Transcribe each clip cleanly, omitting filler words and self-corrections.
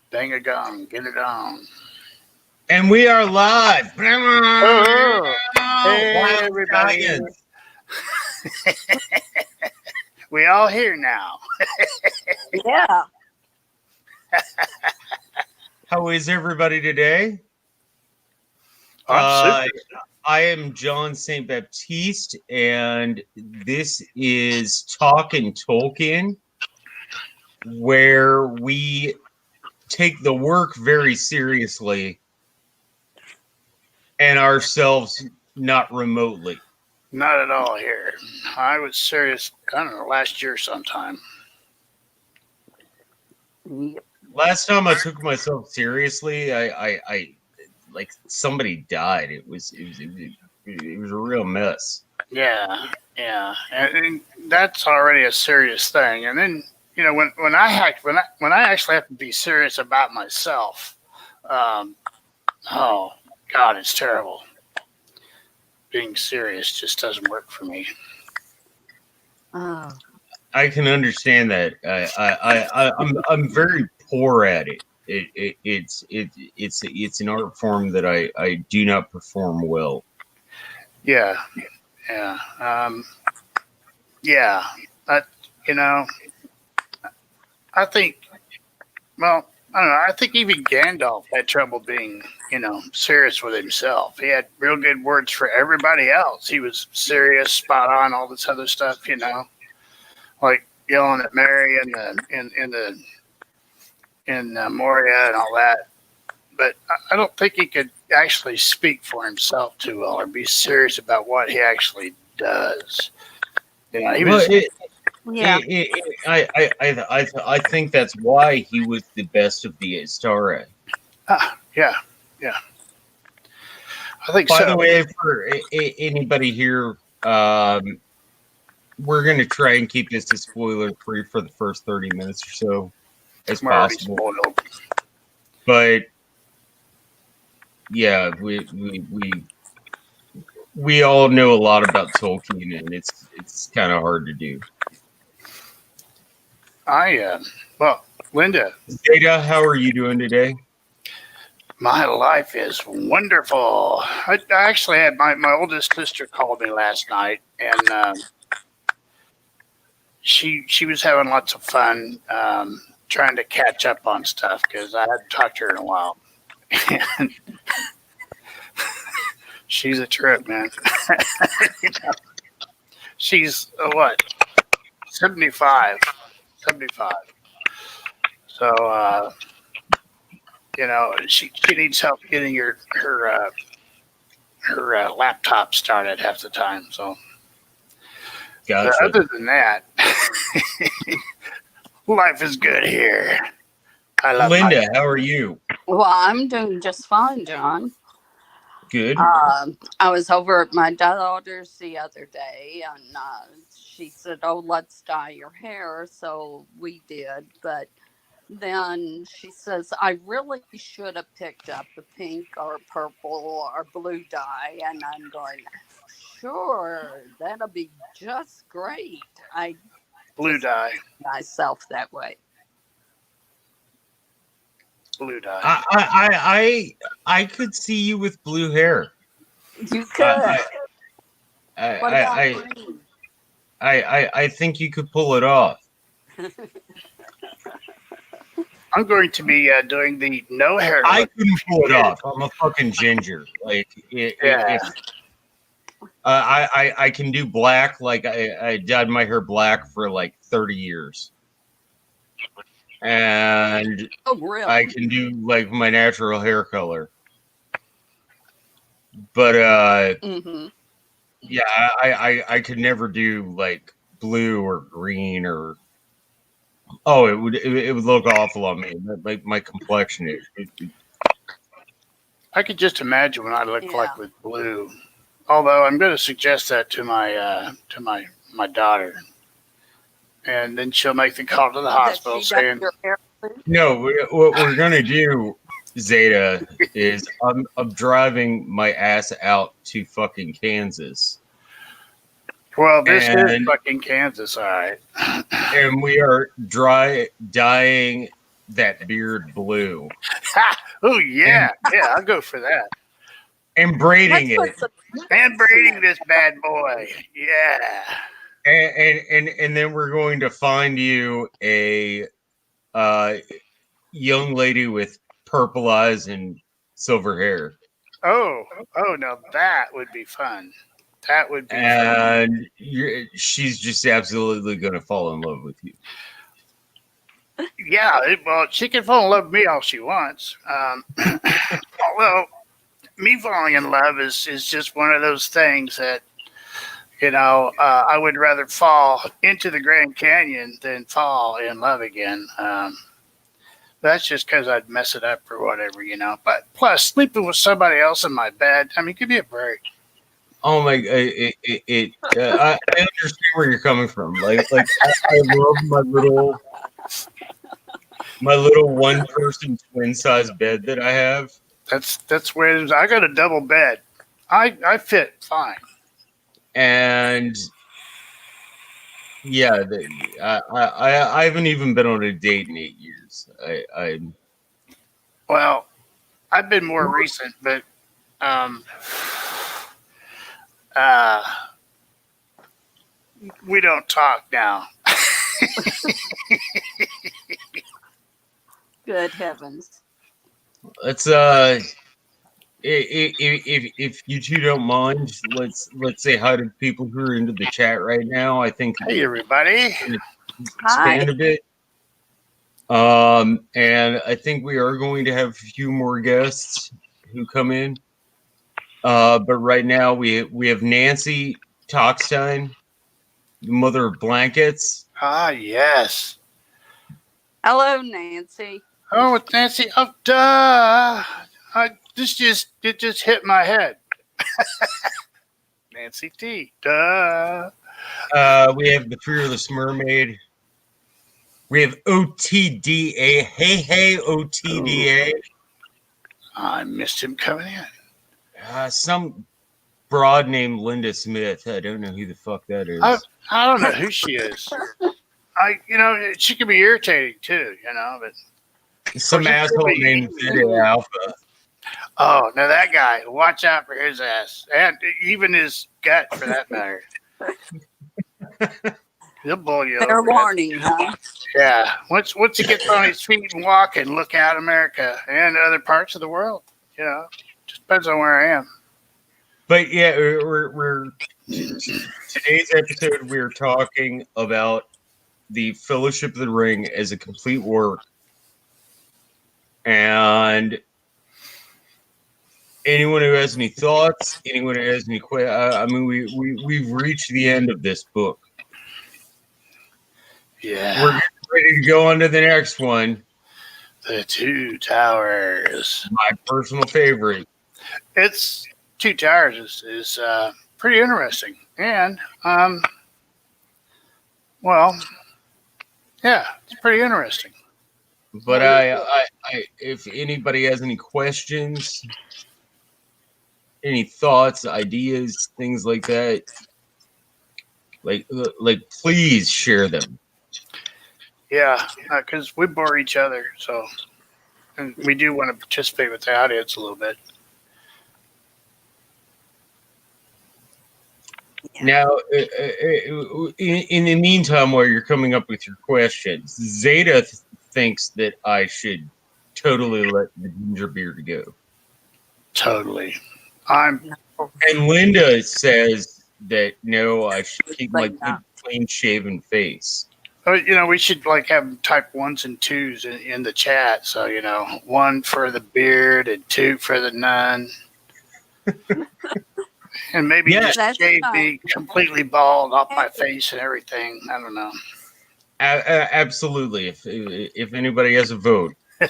Bang a gong, get it on. And we are live. Oh, hey Wow, everybody. giants. We all here now. Yeah. How is everybody today? I'm super. Uh, I am John St. Baptiste, and this is Talkin Tolkien, where we take the work very seriously and ourselves not remotely. Not at all here. I was serious, I don't know, last year sometime. Yep. Last time I took myself seriously, I like somebody died. It was a real mess. Yeah, yeah. And that's already a serious thing. And then, when I actually have to be serious about myself, um, oh, God, it's terrible. Being serious just doesn't work for me. Oh. I can understand that. I'm very poor at it. It's an art form that I do not perform well. Yeah, yeah. Yeah, I, you know, I think, well, I don't know. I think even Gandalf had trouble being, serious with himself. He had real good words for everybody else. He was serious, spot on, all this other stuff, like yelling at Mary in Moria and all that. But I don't think he could actually speak for himself too well or be serious about what he actually does. He Well, was. Yeah. I think that's why he was the best of the Astara. Yeah, yeah. I think By so. the way, for anybody here, we're going to try and keep this as spoiler free for the first 30 minutes or so as We're already possible. spoiled. But yeah, we all know a lot about Tolkien, and it's kind of hard to do. Well, Linda, Zeta, how are you doing today? my life is wonderful. I actually had my oldest sister called me last night, and she was having lots of fun trying to catch up on stuff because I hadn't talked to her in a while. And she's a trip, man. You know, she's what 75, 75. So she needs help getting her laptop started half the time. So, but Gotcha. other than that, life is good here. I love Linda, how are you? Well, I'm doing just fine, John. Good. I was over at my daughter's the other day, and she said, "Oh, let's dye your hair." So we did, but then she says, "I really should have picked up the pink or purple or blue dye," and I'm going, "Sure, that'll be just great." I blue just dye, myself that way. blue dye. I could see you with blue hair. You could. I I What I about I green? I think you could pull it off. I'm going to be doing the no hair I look. couldn't pull it off. I'm a fucking ginger. Like Yeah, if I can do black. Like I dyed my hair black for like 30 years, and Oh, I really? can do like my natural hair color. But Mm-hmm. yeah, I could never do like blue or green or it would look awful on me. Like my complexion, I could just imagine what I look Yeah. like with blue. Although I'm going to suggest that to my daughter, and then she'll make the call to the That hospital she does saying, your hair too? No, what we're gonna do, Zeta, is I'm driving my ass out to fucking Kansas, "Well, this is and fucking Kansas, all right." we are dyeing that beard blue Oh yeah, yeah, I'll go for that. and braiding Let's put it. some And braiding this bad boy. Yeah. And then we're going to find you a young lady with purple eyes and silver hair. Oh, oh, now that would be fun. That would be fun. And she's just absolutely going to fall in love with you. Yeah, well, she can fall in love with me all she wants. Well, me falling in love is just one of those things that I would rather fall into the Grand Canyon than fall in love again. That's just because I'd mess it up or whatever. But plus, sleeping with somebody else in my bed, I mean, give me a break. Oh my! I understand where you're coming from. Like I love my little one person twin size bed that I have. That's where it is. I got a double bed. I fit fine. And yeah, I haven't even been on a date in 8 years. Well, I've been more recent, but um, uh, we don't talk now. good heavens. let's if you two don't mind, let's say hi to people who are into the chat right now. I think Hey, everybody. expand a bit. And I think we are going to have a few more guests who come in. But right now we have Nancy Talkstein, the mother of blankets. Ah, yes. Hello, Nancy. Oh, it's Nancy. Oh, duh. It just hit my head. Nancy T. Duh. We have the Fearless Mermaid. We have OTDA. Hey, OTDA. I missed him coming in. Some broad named Linda Smith. I don't know who the fuck that is. I don't know who she is. She can be irritating too, but Some asshole named Zeta Alpha. oh, now that guy, watch out for his ass. And even his gut for that matter. He'll blow you Fair over. warning, huh? Yeah. Once he gets on his feet and walking, look out America and other parts of the world. Just depends on where I am. But yeah, we're today's episode we're talking about the Fellowship of the Ring as a complete work. And anyone who has any thoughts, anyone who has any questions, I mean, we've reached the end of this book. Yeah. We're ready to go on to the next one. The Two Towers. My personal favorite. It's Two Towers is pretty interesting. And, well, yeah, it's pretty interesting. But I if anybody has any questions, any thoughts, ideas, things like that, like please share them. Yeah, because we bore each other, and we do want to participate with the audience a little bit. Now, in the meantime, while you're coming up with your questions, Zeta thinks that I should totally let the ginger beard go. Totally. And Linda says that no, I should keep my good, clean-shaven face. We should have type 1s and 2s in the chat. So 1 for the beard and 2 for the nun. And maybe just shave me completely bald off my face and everything. I don't know. Absolutely. If anybody has a vote. We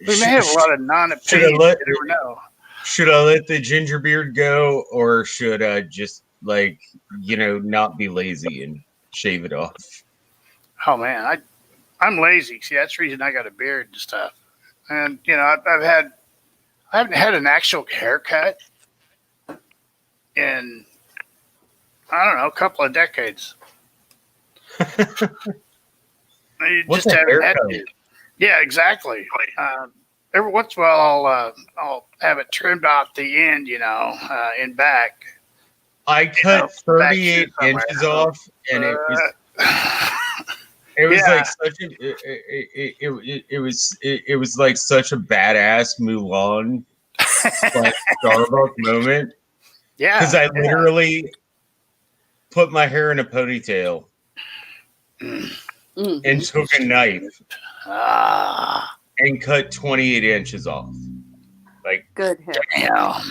may have a lot of non-opinions. You never know. Should I let the ginger beard go, or should I just not be lazy and shave it off? Oh man, I'm lazy. See, that's the reason I got a beard and stuff. And I haven't had an actual haircut in, I don't know, a couple of decades. You What's just a haven't had haircut? to. Yeah, exactly. Every once in a while, I'll have it trimmed off the end, in back, I cut back here 38 somewhere. inches off, and Uh, it was yeah, like such a it was like such a badass Mulan slash Starbucks moment because yeah, I yeah. literally put my hair in a ponytail and Hmm. took a knife Ah, and cut 28 inches off. Like, Good hair. damn.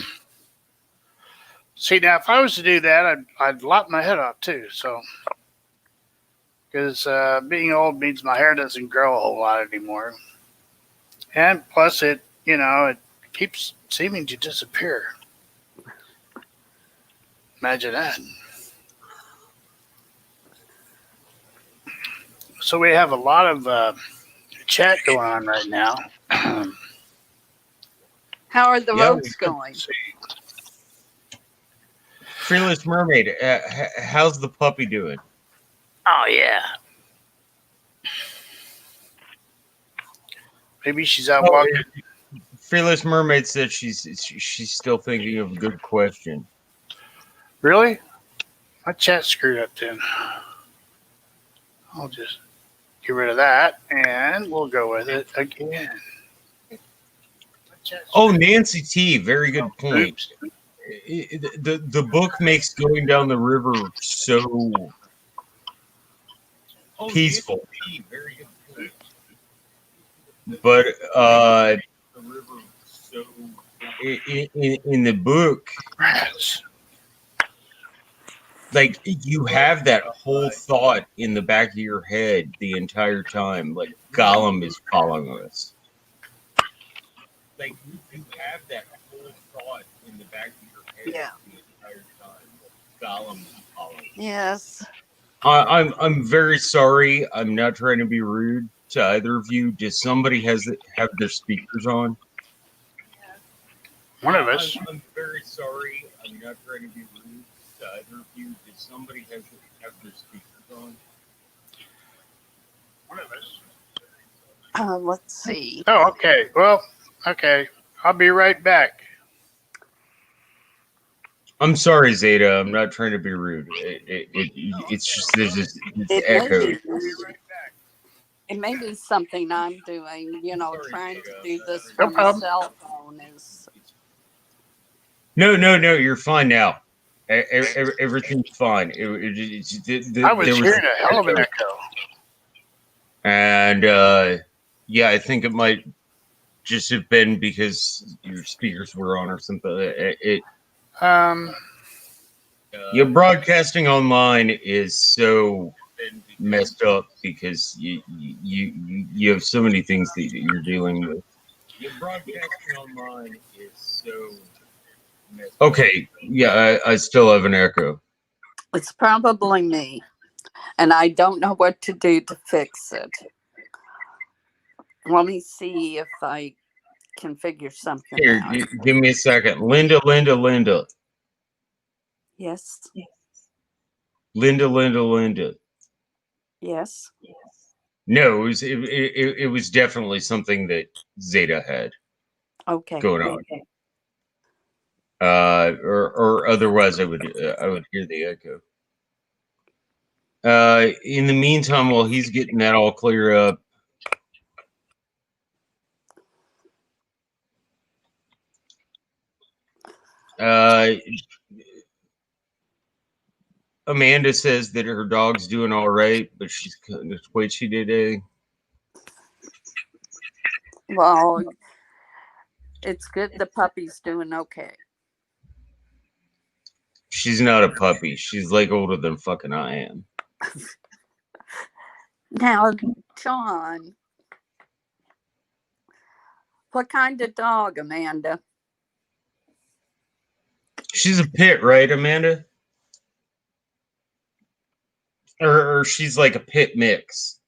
See, now if I was to do that, I'd lop my head off too. So, because being old means my hair doesn't grow a whole lot anymore, and plus it keeps seeming to disappear. Imagine that. So we have a lot of chat going on right now. How are the yeah, votes going? Fearless Mermaid, how's the puppy doing? Oh yeah, maybe she's out Oh, walking. Fearless Mermaid said she's still thinking of a good question. Really? My chat screwed up then. I'll just get rid of that and we'll go with it again. Oh, Nancy T, very good point. Oops. The book makes going down the river so peaceful, but in the book, Rats. like you have that whole thought in the back of your head the entire time, like Gollum is following us. Like you have that whole thought in the back of your head Yeah. the entire time, like Gollum is following us. Yes. I'm very sorry. I'm not trying to be rude to either of you. Does somebody have their speakers on? One of us. I'm very sorry. I'm not trying to be rude to either of you. Does somebody have their speakers on? One of us. Let's see. Oh, okay. Well, okay. I'll be right back. I'm sorry, Zeta. I'm not trying to be rude. It's just there's this It may echo. be. It may be something I'm doing. Trying to do this No from a problem. cell phone is. No. You're fine now. Everything's fine. I was There was hearing a hell of an echo, echo. and yeah, I think it might just have been because your speakers were on or something. Um, Your broadcasting online is so messed up because you have so many things that you're dealing with. Your broadcasting online is so messed up. Okay, yeah, I still have an echo. It's probably me, and I don't know what to do to fix it. Let me see if I can figure something Here, out. give me a second. Linda. Yes. Linda. Yes. No, it was definitely something that Zeta had Okay. going on. Or otherwise I would hear the echo. In the meantime, while he's getting that all clear up, Amanda says that her dog's doing all right, but she's twitchy today. Well, it's good the puppy's doing okay. She's not a puppy. She's like older than fucking I am. Now, John, what kind of dog, Amanda? She's a pit, right, Amanda? Or she's like a pit mix.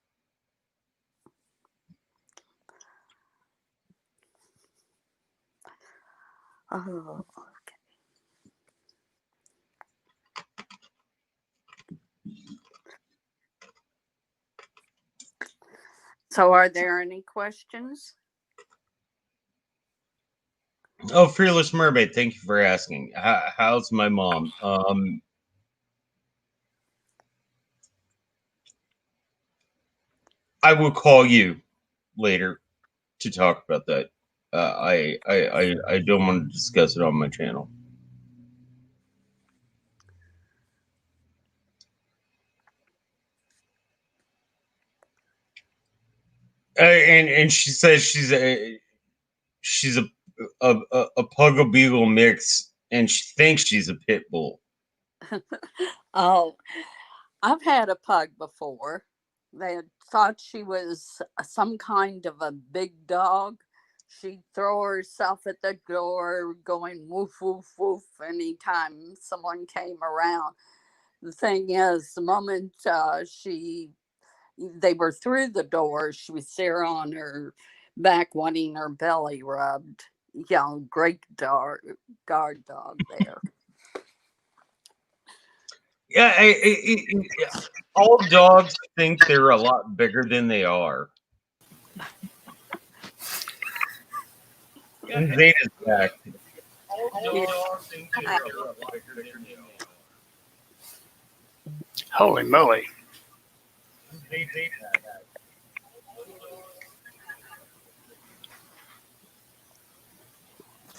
Oh, So, are there any questions? Oh, Fearless Mermaid, thank you for asking. How's my mom? I will call you later to talk about that. I don't want to discuss it on my channel. And she says she's a pug a beagle mix, and she thinks she's a pit bull. Oh, I've had a pug before. They had thought she was some kind of a big dog. She'd throw herself at the door, going woof, woof, woof, anytime someone came around. The thing is, the moment they were through the door, she was there on her back wanting her belly rubbed. Great dog, guard dog there. Yeah, all dogs think they're a lot bigger than they are. And Zeta's back. Holy moly.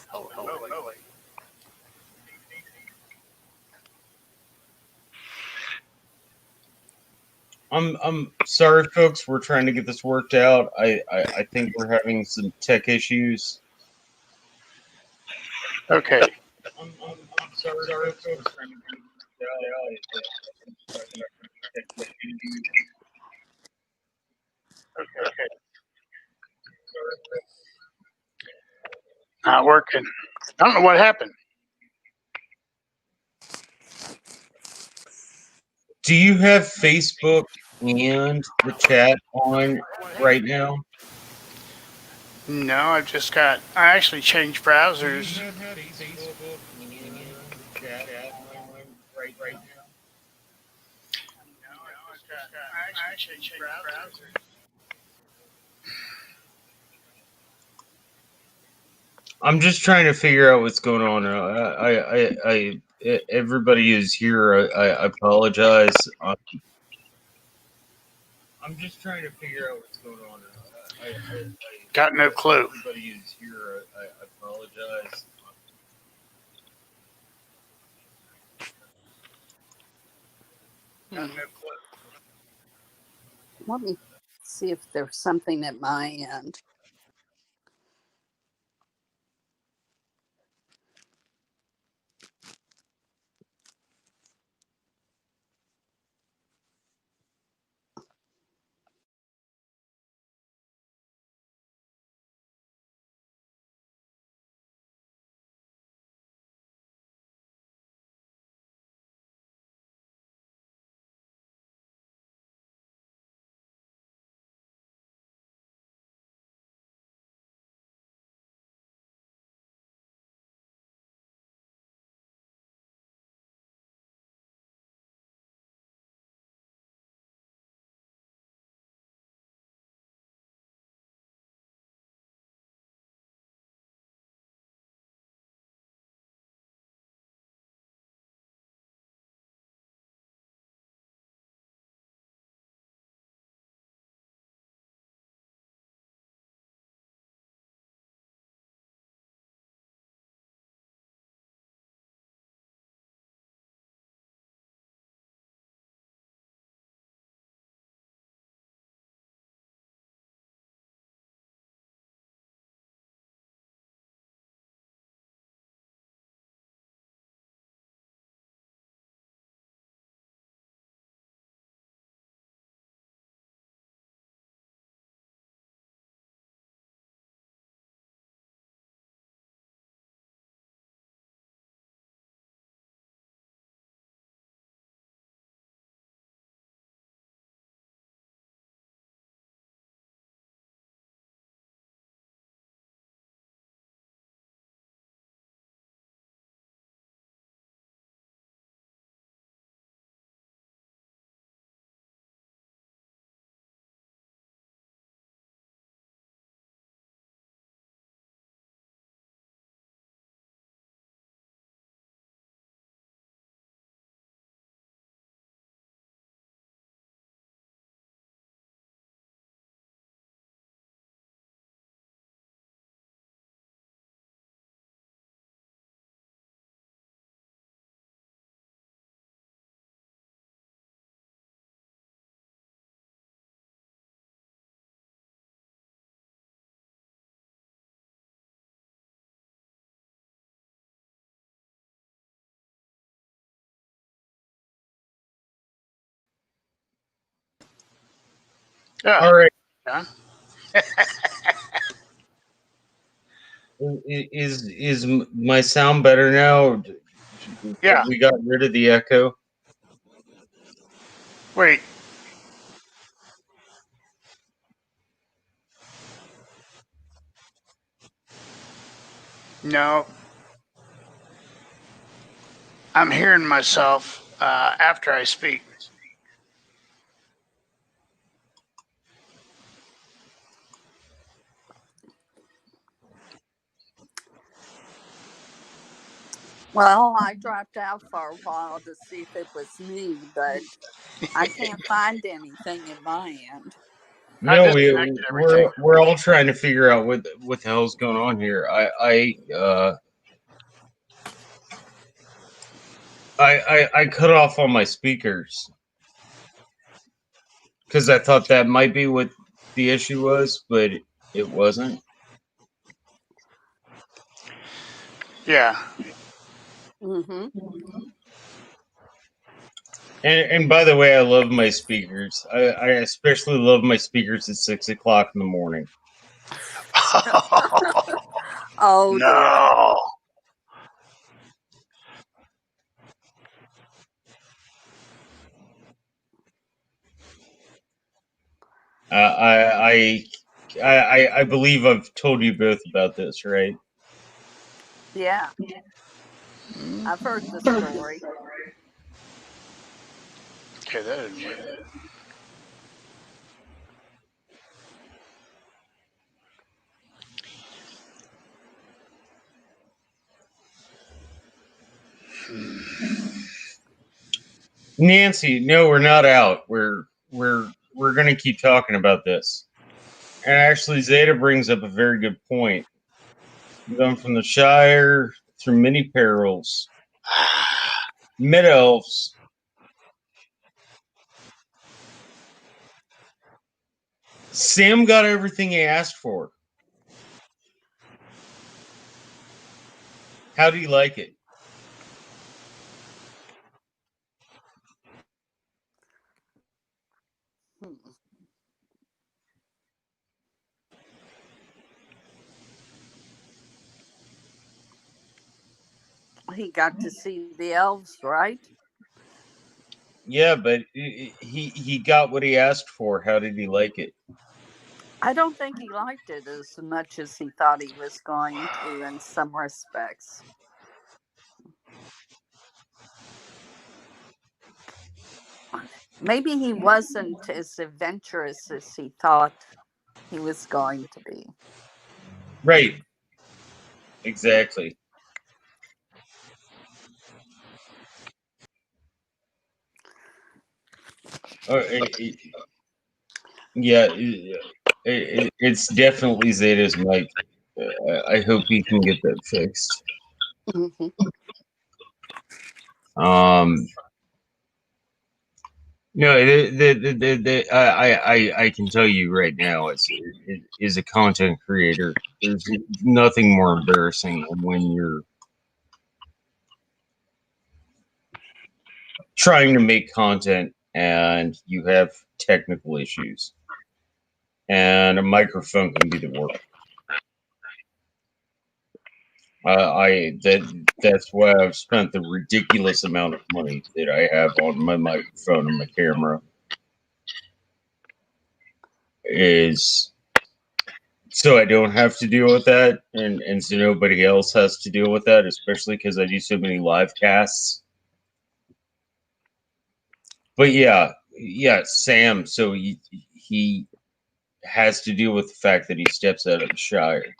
Holy moly. I'm sorry, folks. We're trying to get this worked out. I think we're having some tech issues. Okay. I'm sorry, folks. We're trying to get this worked out. Okay. Not working. I don't know what happened. Do you have Facebook and the chat on right now? No, I actually changed browsers. I'm just trying to figure out what's going on. Everybody is here. I apologize. I'm just trying to figure out what's going on. Got no clue. Everybody is here. I apologize. Got no clue. Let me see if there's something at my end. Yeah. All right. Yeah. Is my sound better now? Yeah. Have we got rid of the echo? Wait. No. I'm hearing myself after I speak. Well, I dropped out for a while to see if it was me, but I can't find anything in my end. I No, disconnected everything. we're all trying to figure out what the hell's going on here. I cut off all my speakers because I thought that might be what the issue was, but it wasn't. Yeah. Mm-hmm. And by the way, I love my speakers. I especially love my speakers at 6 o'clock in the morning. Oh dear. No. I believe I've told you both about this, right? Yeah, I've heard the story. Okay, that didn't work. Nancy, no, we're not out. We're gonna keep talking about this. And actually, Zeta brings up a very good point. Going from the Shire through many perils, mid elves. Sam got everything he asked for. How do you like it? Hmm. He got to see the elves, right? Yeah, but he got what he asked for. How did he like it? I don't think he liked it as much as he thought he was going to in some respects. Maybe he wasn't as adventurous as he thought he was going to be. Right, exactly. Yeah, it's definitely Zeta's mic. I hope he can get that fixed. Hmm. Um, no, I can tell you right now, as a content creator, there's nothing more embarrassing than when you're trying to make content and you have technical issues, and a microphone can be the worst. That's why I've spent the ridiculous amount of money that I have on my microphone and my camera, is so I don't have to deal with that, and so nobody else has to deal with that, especially because I do so many live casts. But yeah, Sam. So he has to deal with the fact that he steps out of the Shire,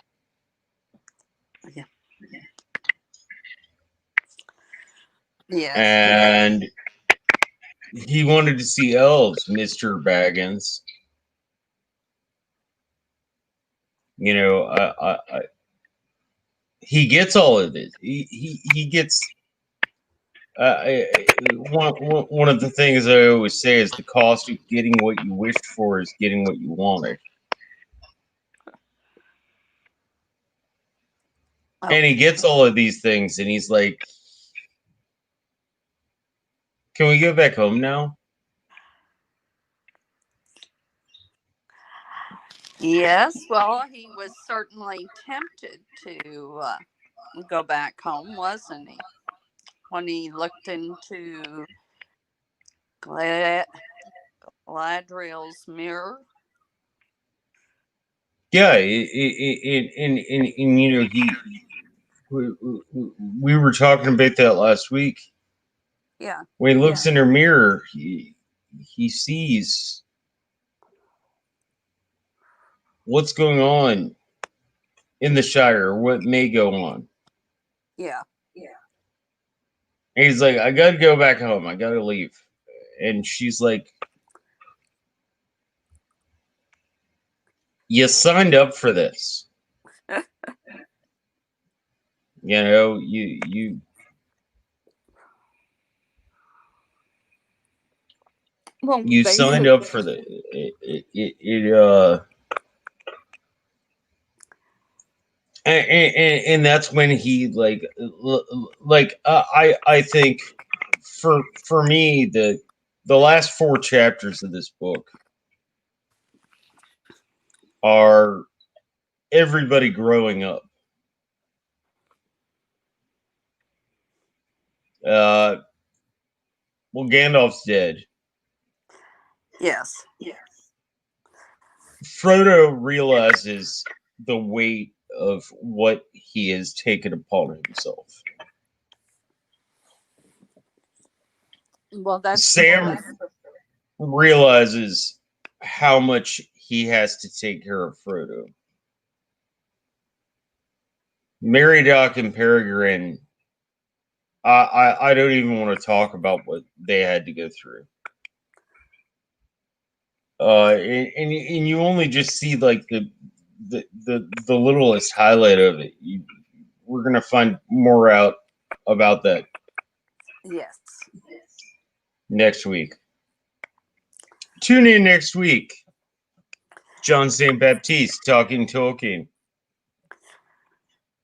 Yeah. Yes. and he wanted to see elves, Mister Baggins. You know, he gets all of it. He gets one of the things I always say is the cost of getting what you wished for is getting what you wanted. Oh, And he gets all of these things, and he's like, "Can we go back home now?" Yes, well, he was certainly tempted to go back home, wasn't he? When he looked into Glad- Gladriel's mirror. Yeah, and you know we, we were talking about that last week. Yeah, When he looks in her mirror, he sees what's going on in the Shire, what may go on. yeah, And he's like, I gotta go back home. I gotta leave. And she's like, you signed up for this. You know, well, you signed up for the and that's when he I think for me the last 4 chapters of this book are everybody growing up. Well, Gandalf's dead. yes, Frodo realizes the weight of what he has taken upon himself. well, that's Sam realizes how much he has to take care of Frodo. Meriadoc and Peregrine, I don't even want to talk about what they had to go through. And you only just see like the littlest highlight of it. We're gonna find more out about that yes. next week. Tune in next week. John St. Baptiste talking Tolkien.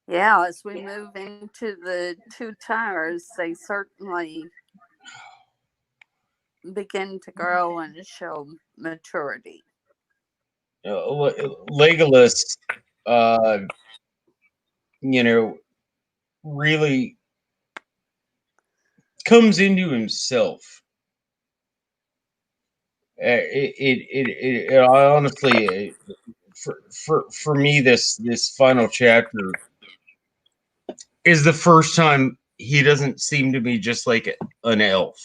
Yeah, as we move into the Two Towers, they certainly begin to grow and show maturity. Legolas, uh, you know, really comes into himself. I honestly, for me, this final chapter is the first time he doesn't seem to be just like an elf.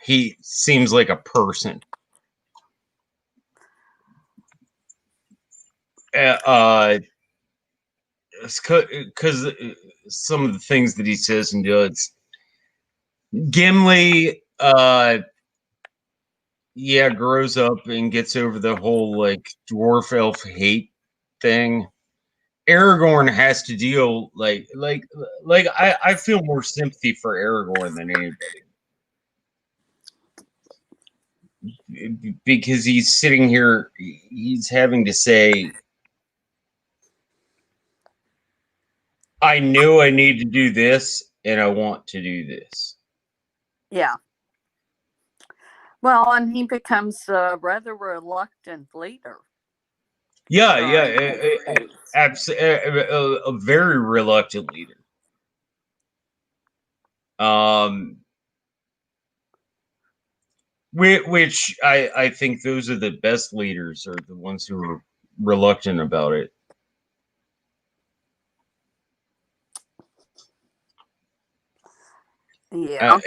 He seems like a person. Because some of the things that he says and does. Gimli, yeah, grows up and gets over the whole like dwarf elf hate thing. Aragorn has to deal I feel more sympathy for Aragorn than anybody because he's sitting here, he's having to say, I know I need to do this and I want to do this. Yeah. Well, and he becomes a rather reluctant leader. Yeah, During a very reluctant leader. Which I think those are the best leaders, are the ones who are reluctant about it. Yeah.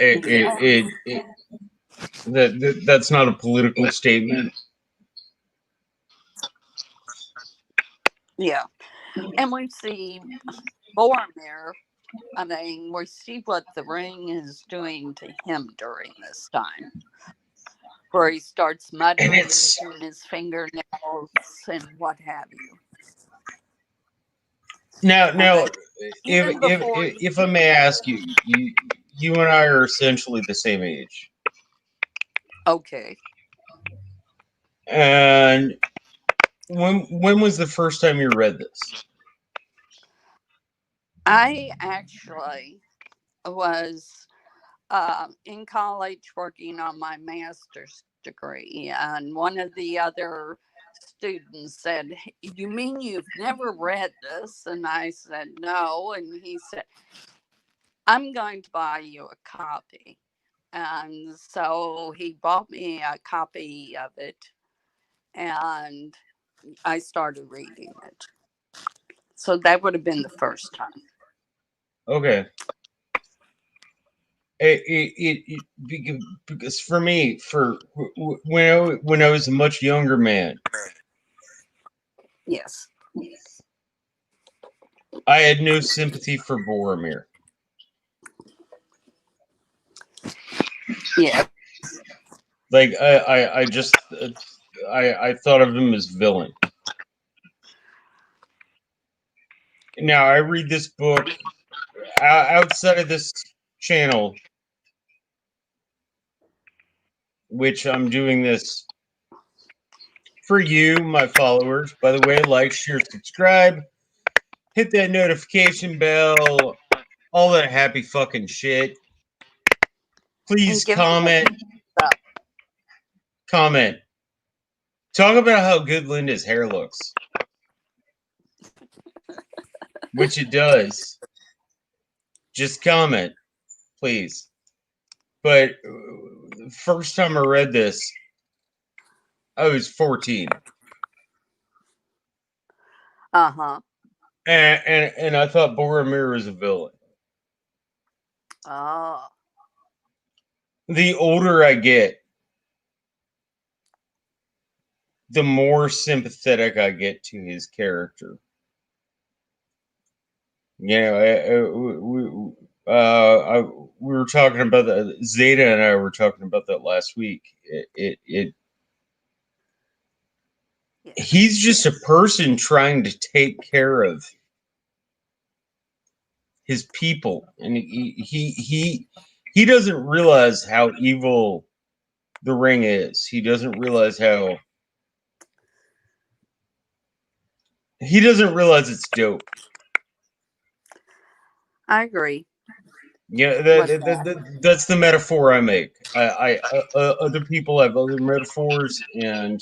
That's not a political statement. Yeah. And we see Boromir. I mean, we see what the ring is doing to him during this time, where he starts And muttering it's in his fingernails and what have you. And now then even before if I may ask you, you and I are essentially the same age. okay. And when was the first time you read this? I actually was in college working on my master's degree. And one of the other students said, "You mean you've never read this?" And I said, "No." And he said, "I'm going to buy you a copy." And so he bought me a copy of it, and I started reading it. So that would have been the first time. Okay. Because for me, when I was a much younger man, Yes. I had no sympathy for Boromir. Yeah. Like I just I thought of him as villain. Now I read this book outside of this channel, which I'm doing this for you, my followers. By the way, like, share, subscribe, hit that notification bell, all that happy fucking shit. Please And give me a thumbs comment. Talk about how good Linda's hair looks, which it does. Just comment, please. But first time I read this, I was 14, Uh-huh. and I thought Boromir was a villain. Oh. The older I get, the more sympathetic I get to his character. You know, we were talking about that. Zeta and I were talking about that last week. Yeah. He's just a person trying to take care of his people, and he doesn't realize how evil the ring is. He doesn't realize it's dope. I agree Yeah, with that. that's the metaphor I make. Other people have other metaphors, and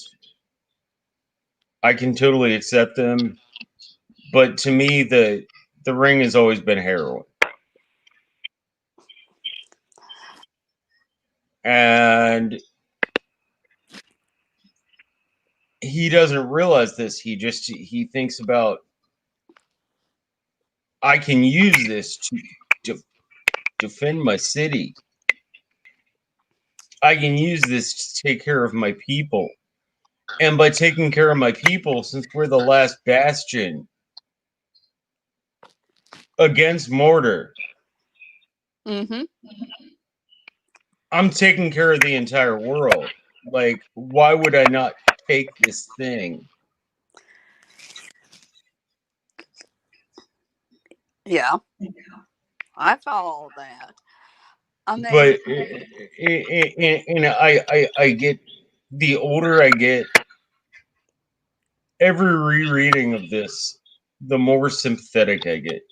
I can totally accept them. But to me, the ring has always been heroin, and he doesn't realize this. He thinks about, I can use this to defend my city. I can use this to take care of my people. And by taking care of my people, since we're the last bastion against Mordor, Mm-hmm. I'm taking care of the entire world. Like, why would I not take this thing? Yeah. I follow that. I mean, But and I get, the older I get, every rereading of this, the more sympathetic I get.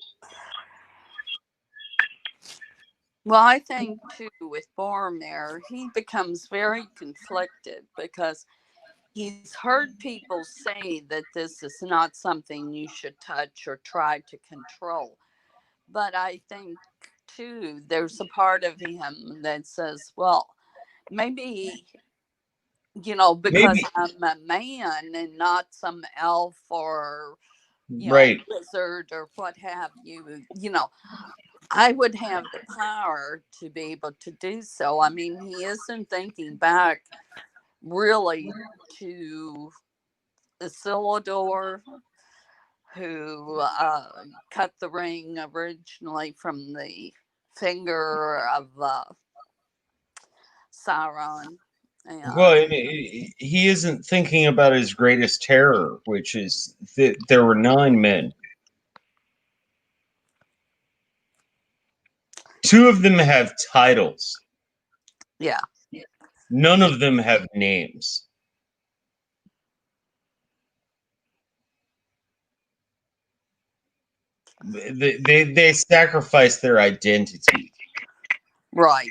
well, I think too with Boromir, he becomes very conflicted because he's heard people say that this is not something you should touch or try to control. But I think too, there's a part of him that says, well, maybe, because Maybe, I'm a man and not some elf or, right, wizard or what have you, I would have the power to be able to do so. I mean, he isn't thinking back really to Isildur, who cut the ring originally from the finger of Sauron. well, And he isn't thinking about his greatest terror, which is that there were 9 men. 2 of them have titles. yeah, None of them have names. They sacrifice their identity right.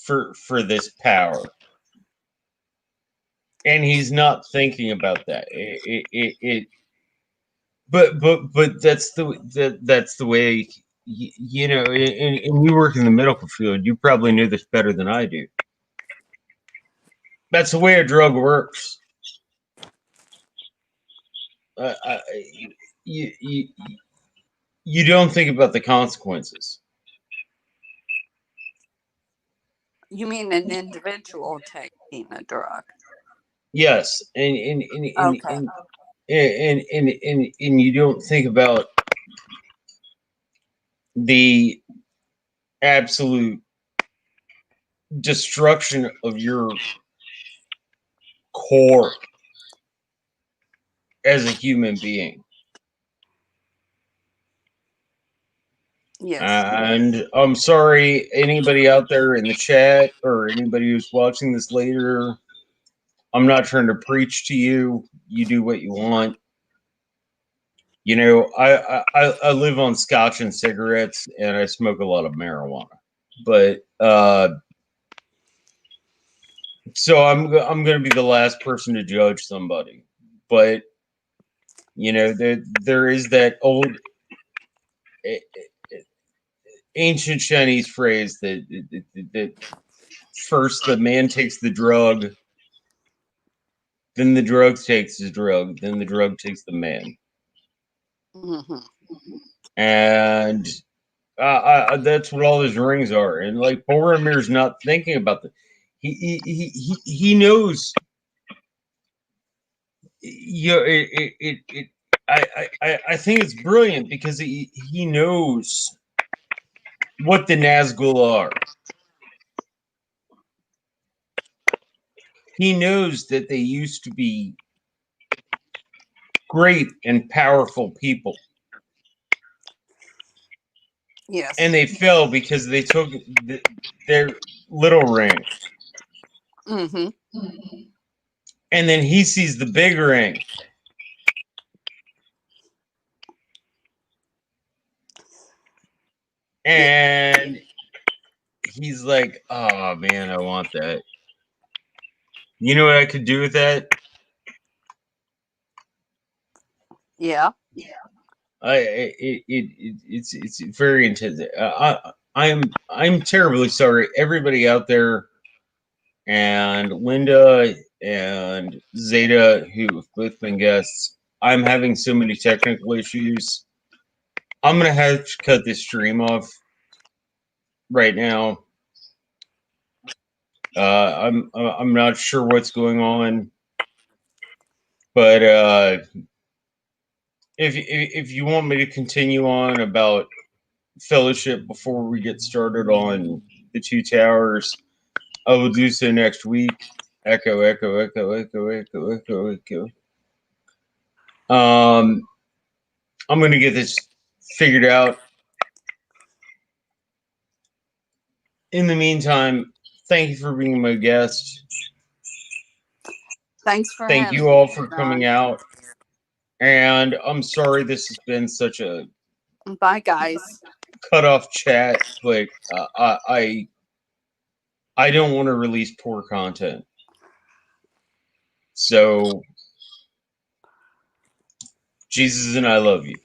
for this power, and he's not thinking about that. But that's the way. You know, and you work in the medical field. You probably knew this better than I do. That's the way a drug works. Uh, I, you, you you don't think about the consequences. You mean an individual taking a drug? Yes, Okay. and you don't think about the absolute destruction of your core as a human being. Yes. And I'm sorry, anybody out there in the chat or anybody who's watching this later, I'm not trying to preach to you. You do what you want. You know, I live on scotch and cigarettes, and I smoke a lot of marijuana. But so I'm going to be the last person to judge somebody. But you know, there is that old ancient Chinese phrase that first the man takes the drug, then the drug takes his drug, then the drug takes the man. Hmm. And that's what all his rings are. And like Boromir's not thinking about that. He knows. You know, I think it's brilliant because he knows what the Nazgul are. He knows that they used to be great and powerful people. Yes. And they fell because they took their little ring. Hmm. And then he sees the big ring. And he's like, oh man, I want that. You know what I could do with that? Yeah. It's very intense. I'm terribly sorry, everybody out there, and Linda and Zeta, who have both been guests. I'm having so many technical issues. I'm gonna have to cut this stream off right now. I'm not sure what's going on, but if you want me to continue on about Fellowship before we get started on the Two Towers, I will do so next week. Echo, echo, echo, echo, echo, echo, echo. I'm gonna get this figured out. In the meantime, thank you for being my guest. Thanks for Thank having you all me, for John. coming out. And I'm sorry this has been such a Bye, guys. cut off chat, but I don't want to release poor content. So, Jesus and I love you.